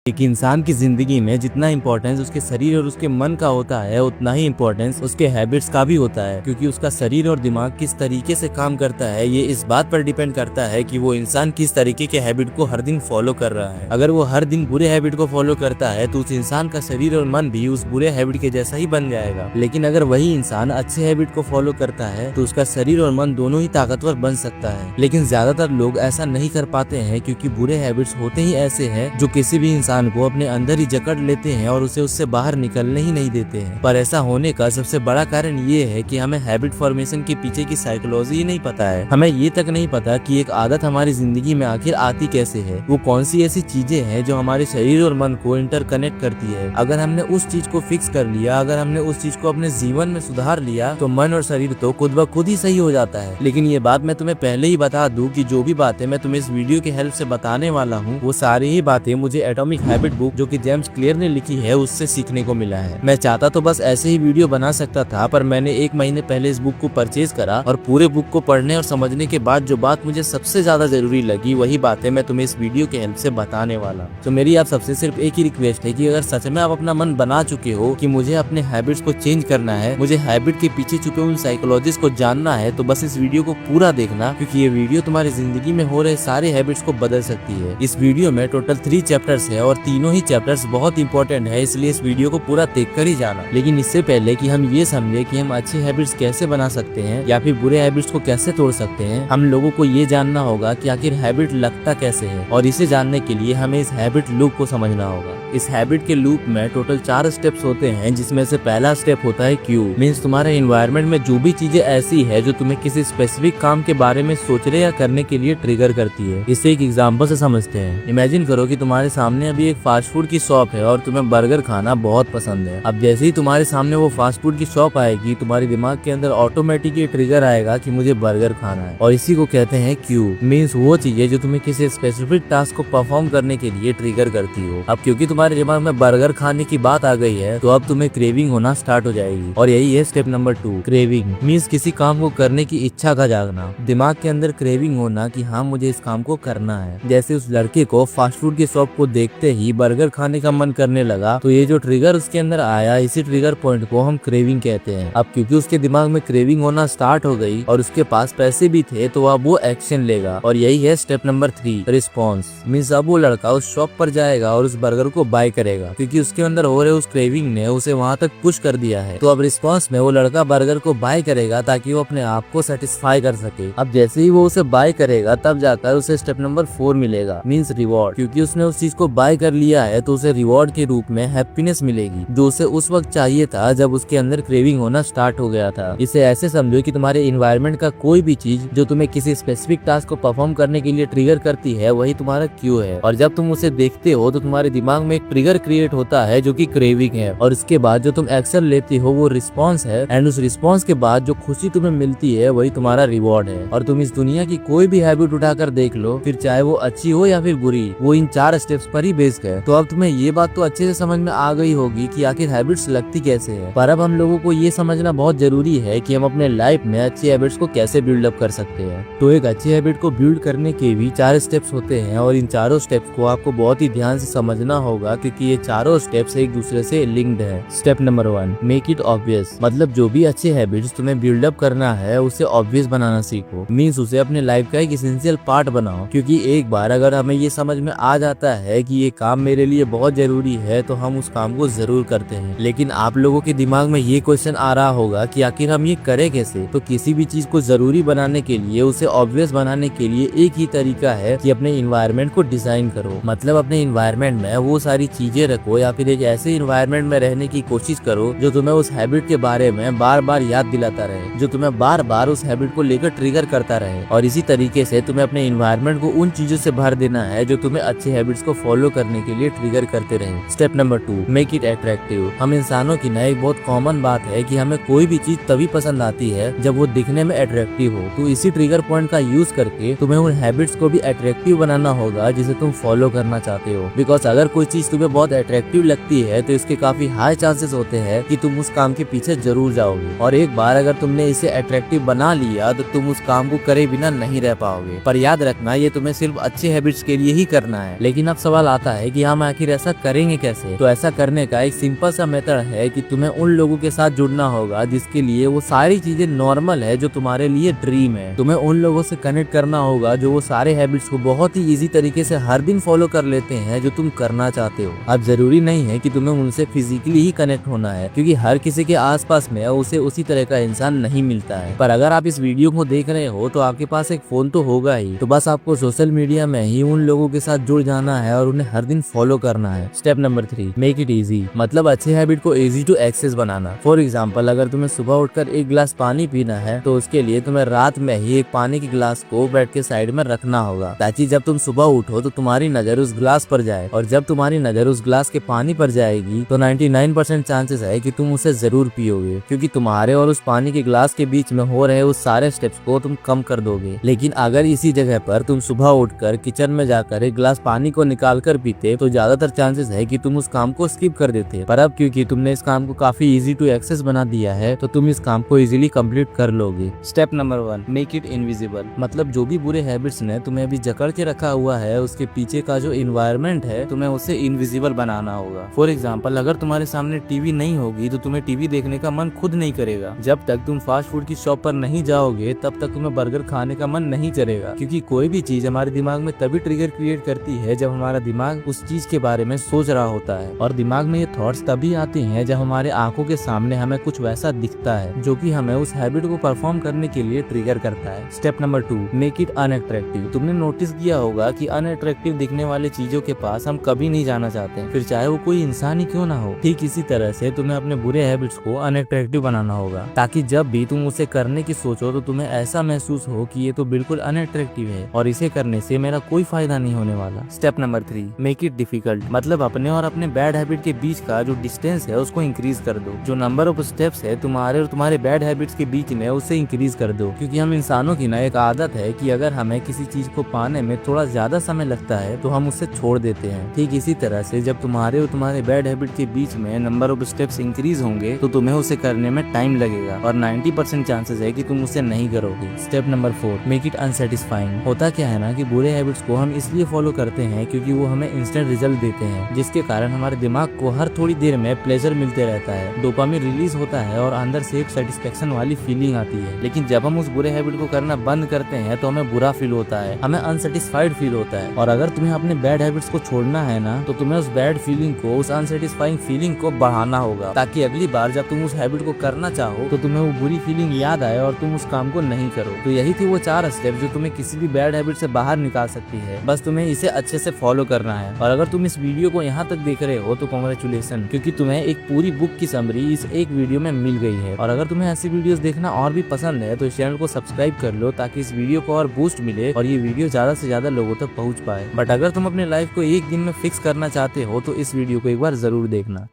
एक इंसान की जिंदगी में जितना इम्पोर्टेंस उसके शरीर और उसके मन का होता है, उतना ही इम्पोर्टेंस उसके हैबिट्स का भी होता है, क्योंकि उसका शरीर और दिमाग किस तरीके से काम करता है ये इस बात पर डिपेंड करता है कि वो इंसान किस तरीके के हैबिट को हर दिन फॉलो कर रहा है। अगर वो हर दिन बुरे हैबिट को फॉलो करता है तो उस इंसान का शरीर और मन भी उस बुरे हैबिट के जैसा ही बन जाएगा। लेकिन अगर वही इंसान अच्छे हैबिट को फॉलो करता है तो उसका शरीर और मन दोनों ही ताकतवर बन सकता है। लेकिन ज्यादातर लोग ऐसा नहीं कर पाते हैं, क्योंकि बुरे हैबिट्स होते ही ऐसे हैं जो किसी भी इंसान को अपने अंदर ही जकड़ लेते हैं और उसे उससे बाहर निकलने ही नहीं देते हैं। पर ऐसा होने का सबसे बड़ा कारण ये है कि हमें हैबिट फॉर्मेशन के पीछे की साइकोलॉजी ही नहीं पता है। हमें ये तक नहीं पता कि एक आदत हमारी जिंदगी में आखिर आती कैसे है, वो कौन सी ऐसी चीजें हैं जो हमारे शरीर और मन को इंटरकनेक्ट करती है। अगर हमने उस चीज को फिक्स कर लिया, अगर हमने उस चीज को अपने जीवन में सुधार लिया तो मन और शरीर तो खुद ब खुद ही सही हो जाता है। लेकिन ये बात मैं तुम्हें पहले ही बता दूं कि जो भी बातें मैं तुम्हें इस वीडियो की हेल्प से बताने वाला हूँ वो सारी ही बातें मुझे एटॉमिक हैबिट बुक जो कि जेम्स क्लियर ने लिखी है उससे सीखने को मिला है। मैं चाहता तो बस ऐसे ही वीडियो बना सकता था, पर मैंने 1 महीने पहले इस बुक को परचेज करा और पूरे बुक को पढ़ने और समझने के बाद जो बात मुझे सबसे ज्यादा जरूरी लगी वही बातें मैं तुम्हें इस वीडियो के हेल्प से बताने वाला। तो मेरी आप सबसे सिर्फ एक ही रिक्वेस्ट है कि अगर सच में आप अपना मन बना चुके हो कि मुझे अपने हैबिट्स को चेंज करना है, मुझे हैबिट के पीछे छुपे उन साइकोलॉजिस्ट को जानना है, तो बस इस वीडियो को पूरा देखना, क्योंकि ये वीडियो तुम्हारी जिंदगी में हो रहे सारे हैबिट्स को बदल सकती है। इस वीडियो में टोटल 3 चैप्टर्स है और तीनों ही चैप्टर्स बहुत इंपॉर्टेंट है, इसलिए इस वीडियो को पूरा देख कर ही जाना। लेकिन इससे पहले कि हम ये समझे कि हम अच्छे हैबिट्स कैसे बना सकते हैं या फिर बुरे हैबिट्स को कैसे तोड़ सकते हैं, हम लोगों को ये जानना होगा कि आखिर हैबिट लगता कैसे है। और इसे जानने के लिए हमें इस हैबिट लूप को समझना होगा। इस हैबिट के लूप में टोटल 4 स्टेप्स होते हैं, जिसमें से पहला स्टेप होता है क्यू। मीन्स तुम्हारे एनवायरनमेंट में जो भी चीजें ऐसी है जो तुम्हें किसी स्पेसिफिक काम के बारे में सोचने या करने के लिए ट्रिगर करती है। इसे एक एग्जांपल से समझते हैं। इमेजिन करो कि तुम्हारे सामने अभी एक फास्ट फूड की शॉप है और तुम्हें बर्गर खाना बहुत पसंद है। अब जैसे ही तुम्हारे सामने वो फास्ट फूड की शॉप आएगी, तुम्हारे दिमाग के अंदर ऑटोमेटिकली ट्रिगर आएगा कि मुझे बर्गर खाना है, और इसी को कहते हैं क्यू। मीन्स वो चीजें जो तुम्हें किसी स्पेसिफिक टास्क को परफॉर्म करने के लिए ट्रिगर करती हो। अब क्योंकि तुम्हारे दिमाग में बर्गर खाने की बात आ गई है तो अब तुम्हें क्रेविंग होना स्टार्ट हो जाएगी, और यही है स्टेप नंबर 2, क्रेविंग। मीन्स किसी काम को करने की इच्छा का जागना, दिमाग के अंदर क्रेविंग होना कि हाँ मुझे इस काम को करना है। जैसे उस लड़के को फास्ट फूड की शॉप को देखते ही बर्गर खाने का मन करने लगा, तो ये जो ट्रिगर उसके अंदर आया, इसी ट्रिगर पॉइंट को हम क्रेविंग कहते हैं। अब क्योंकि उसके दिमाग में क्रेविंग होना स्टार्ट हो गई और उसके पास पैसे भी थे, तो अब वो एक्शन लेगा, और यही है स्टेप नंबर 3, रिस्पॉन्स। मीन्स अब वो लड़का उस शॉप पर जाएगा और उस बर्गर को बाय करेगा, क्योंकि उसके अंदर हो रहे उस क्रेविंग ने उसे वहाँ तक पुश कर दिया है। तो अब रिस्पॉन्स में वो लड़का बर्गर को बाय करेगा ताकि वो अपने आप को सेटिस्फाई कर सके। अब जैसे ही वो उसे बाय करेगा तब जाकर उसे स्टेप नंबर 4 मिलेगा, मीन्स रिवॉर्ड। क्योंकि उसने उस चीज को बाय कर लिया है तो उसे रिवॉर्ड के रूप में हैप्पीनेस मिलेगी, जो उसे उस वक्त चाहिए था जब उसके अंदर क्रेविंग होना स्टार्ट हो गया था। इसे ऐसे समझो कि तुम्हारे एनवायरनमेंट का कोई भी चीज जो तुम्हें किसी स्पेसिफिक टास्क को परफॉर्म करने के लिए ट्रिगर करती है वही तुम्हारा क्यू है, और जब तुम उसे देखते हो तो तुम्हारे दिमाग में एक ट्रिगर क्रिएट होता है जो कि क्रेविंग है, और इसके बाद जो तुम एक्शन लेती हो वो रिस्पॉन्स है, एंड उस रिस्पॉन्स के बाद जो खुशी तुम्हें मिलती है वही तुम्हारा रिवॉर्ड है। और तुम इस दुनिया की कोई भी हैबिट उठाकर देख लो, फिर चाहे वो अच्छी हो या फिर बुरी, वो इन 4 स्टेप्स पर ही बेस्ड है। तो अब तुम्हें ये बात तो अच्छे से समझ में आ गई होगी कि आखिर हैबिट्स लगती कैसे है, पर अब हम लोगों को ये समझना बहुत जरूरी है कि हम अपने लाइफ में अच्छी हैबिट्स को कैसे बिल्डअप कर सकते हैं। तो एक अच्छी हैबिट को बिल्ड करने के भी 4 स्टेप्स होते हैं, और इन चारों स्टेप्स को आपको बहुत ही ध्यान से समझना होगा, क्योंकि ये चारों स्टेप्स एक दूसरे से लिंक्ड है। Step number 1, make it obvious. मतलब जो भी अच्छे हैबिट्स तुम्हें बिल्डअप करना है उसे ऑब्वियस बनाना सीखो। मीन्स उसे अपने लाइफ का एक एसेंशियल पार्ट बनाओ, क्योंकि एक बार अगर हमें ये समझ में आ जाता है कि ये काम मेरे लिए बहुत जरूरी है तो हम उस काम को जरूर करते हैं। लेकिन आप लोगों के दिमाग में ये क्वेश्चन आ रहा होगा कि आखिर हम ये करें कैसे। तो किसी भी चीज को जरूरी बनाने के लिए, उसे ऑब्वियस बनाने के लिए एक ही तरीका है कि अपने इन्वायरमेंट को डिजाइन करो। मतलब अपने इन्वायरमेंट में वो सारी चीजें रखो, या फिर एक ऐसे इन्वायरमेंट में रहने की कोशिश करो जो तुम्हें उस हैबिट के बारे में बार बार याद दिलाता रहे, जो तुम्हें बार बार उस हैबिट को लेकर ट्रिगर करता रहे। और इसी तरीके से तुम्हें अपने इन्वायरमेंट को उन चीजों से भर देना है जो तुम्हें अच्छे हैबिट्स को फॉलो करने के लिए ट्रिगर करते रहे। Step number 2, make it attractive. हम इंसानों की ना एक बहुत कॉमन बात है कि हमें कोई भी चीज तभी पसंद आती है जब वो दिखने में अट्रैक्टिव हो। तो इसी ट्रिगर पॉइंट का यूज करके तुम्हें उन हैबिट्स को भी अट्रैक्टिव बनाना होगा जिसे तुम फॉलो करना चाहते हो। बिकॉज अगर कोई चीज तुम्हें बहुत अट्रैक्टिव लगती है तो इसके काफी हाई चांसेस होते हैं कि तुम उस काम के पीछे जरूर जाओगे, और एक बार अगर तुमने इसे अट्रैक्टिव बना लिया तो तुम उस काम को करे बिना नहीं रह पाओगे। पर याद रखना, ये तुम्हें सिर्फ अच्छे हैबिट्स के लिए ही करना है। लेकिन अब सवाल आता है कि हम आखिर ऐसा करेंगे कैसे। तो ऐसा करने का एक सिंपल सा मेथड है कि तुम्हें उन लोगों के साथ जुड़ना होगा जिसके लिए वो सारी चीजें नॉर्मल है जो तुम्हारे लिए ड्रीम है। तुम्हें उन लोगों से कनेक्ट करना होगा जो वो सारे हैबिट्स को बहुत ही इजी तरीके से हर दिन फॉलो कर लेते हैं जो तुम करना चाहते हो। अब जरूरी नहीं है कि तुम्हें उनसे फिजिकली ही कनेक्ट होना है, क्योंकि हर किसी के आसपास में उसे उसी तरह का इंसान नहीं मिलता है। पर अगर आप इस वीडियो को देख रहे हो तो आपके पास एक फोन तो होगा ही, तो बस आपको सोशल मीडिया में ही उन लोगों के साथ जुड़ जाना है और उन्हें हर दिन फॉलो करना है। Step number 3, make it easy, मतलब अच्छे हैबिट को इजी टू एक्सेस बनाना। फॉर एग्जाम्पल, अगर तुम्हें सुबह उठकर एक गिलास पानी पीना है तो उसके लिए तुम्हें रात में ही एक पानी के गिलास को बेड के साइड में रखना होगा, ताकि जब तुम सुबह उठो तो तुम्हारी नजर उस गिलास पर जाए। और जब तुम्हारी नजर उस गिलास के पानी पर जाएगी तो 99% चांसेस है कि तुम उसे जरूर पियोगे, क्योंकि तुम्हारे और उस पानी के गिलास के बीच में हो रहे उस सारे स्टेप्स को तुम कम कर दोगे। लेकिन अगर इसी जगह पर तुम सुबह उठकर किचन में जाकर एक गिलास पानी को निकाल कर पीते तो ज्यादातर चांसेस है कि तुम उस काम को स्किप कर देते। पर अब क्योंकि तुमने इस काम को काफी इजी टू एक्सेस बना दिया है तो तुम इस काम को इजीली कंप्लीट कर लोगे। Step number 1, make it invisible, मतलब जो भी बुरे हैबिट्स ने तुम्हें अभी जकड़ के रखा हुआ है उसके पीछे का जो इन्वायरमेंट है तुम्हें उसे इनविजिबल बनाना होगा। फॉर एग्जाम्पल, अगर तुम्हारे सामने टीवी नहीं होगी तो तुम्हें टीवी देखने का मन खुद नहीं करेगा। जब तक तुम फास्ट फूड की शॉप पर नहीं जाओगे तब तक तुम्हें बर्गर खाने का मन नहीं करेगा, क्योंकि कोई भी चीज हमारे दिमाग में तभी ट्रिगर क्रिएट करती है जब हमारा दिमाग उस चीज के बारे में सोच रहा होता है। और दिमाग में ये थॉट्स तभी आते हैं जब हमारे आंखों के सामने हमें कुछ वैसा दिखता है जो कि हमें उस हैबिट को परफॉर्म करने के लिए ट्रिगर करता है। Step number 2, make it unattractive. तुमने नोटिस किया होगा कि अनअट्रैक्टिव दिखने वाले चीजों के पास हम कभी नहीं जाना चाहते, फिर चाहे वो कोई इंसान ही क्यों ना हो। ठीक इसी तरह से तुम्हें अपने बुरे हैबिट्स को अनअट्रैक्टिव बनाना होगा, ताकि जब भी तुम उसे करने की सोचो तो तुम्हें ऐसा महसूस हो कि ये तो बिल्कुल अनअट्रैक्टिव है और इसे करने से मेरा कोई फायदा नहीं होने वाला। Step number 3, make it difficult, मतलब अपने और अपने बैड हैबिट के बीच का जो डिस्टेंस है उसको इंक्रीज कर दो। जो नंबर ऑफ स्टेप्स है तुम्हारे और तुम्हारे बैड हैबिट्स के बीच में उसे इंक्रीज कर दो, क्योंकि हम इंसानों की ना एक आदत है कि अगर हमें किसी चीज को पाने में थोड़ा ज्यादा समय लगता है तो हम उसे छोड़ देते हैं। ठीक इसी तरह से जब तुम्हारे और तुम्हारे बैड हैबिट के बीच में नंबर ऑफ स्टेप्स इंक्रीज होंगे तो तुम्हें उसे करने में टाइम लगेगा और 90% चांसेस है कि तुम उसे नहीं करोगे। Step number 4, make it unsatisfying. होता क्या है ना कि बुरे हैबिट्स को हम इसलिए फॉलो करते हैं क्योंकि वो हमें इंस्टेंट रिजल्ट देते हैं, जिसके कारण हमारे दिमाग को हर थोड़ी देर में प्लेजर मिलते रहता है, डोपामिन रिलीज होता है और अंदर से एक सेटिस्फेक्शन वाली फीलिंग आती है। लेकिन जब हम उस बुरे हैबिट को करना बंद करते हैं तो हमें बुरा फील होता है, हमें अनसेटिस्फाइड फील होता है। और अगर तुम्हें अपने बैड हैबिट्स को छोड़ना है ना तो तुम्हें उस बैड फीलिंग को, उस अनसेटिस्फाइंग फीलिंग को बढ़ाना होगा, ताकि अगली बार जब तुम उस हैबिट को करना चाहो तो तुम्हें वो बुरी फीलिंग याद आए और तुम उस काम को नहीं करो। तो यही थी वो 4 स्टेप जो तुम्हें किसी भी बैड हैबिट से बाहर निकाल सकती है। बस तुम्हें इसे अच्छे से फॉलो करना है। और अगर तुम इस वीडियो को यहाँ तक देख रहे हो तो कांग्रेचुलेशन, क्योंकि तुम्हें एक पूरी बुक की समरी इस एक वीडियो में मिल गई है। और अगर तुम्हें ऐसी वीडियोस देखना और भी पसंद है तो इस चैनल को सब्सक्राइब कर लो, ताकि इस वीडियो को और बूस्ट मिले और ये वीडियो ज्यादा से ज्यादा लोगों तक पहुँच पाए। बट अगर तुम अपने लाइफ को एक दिन में फिक्स करना चाहते हो तो इस वीडियो को एक बार जरूर देखना।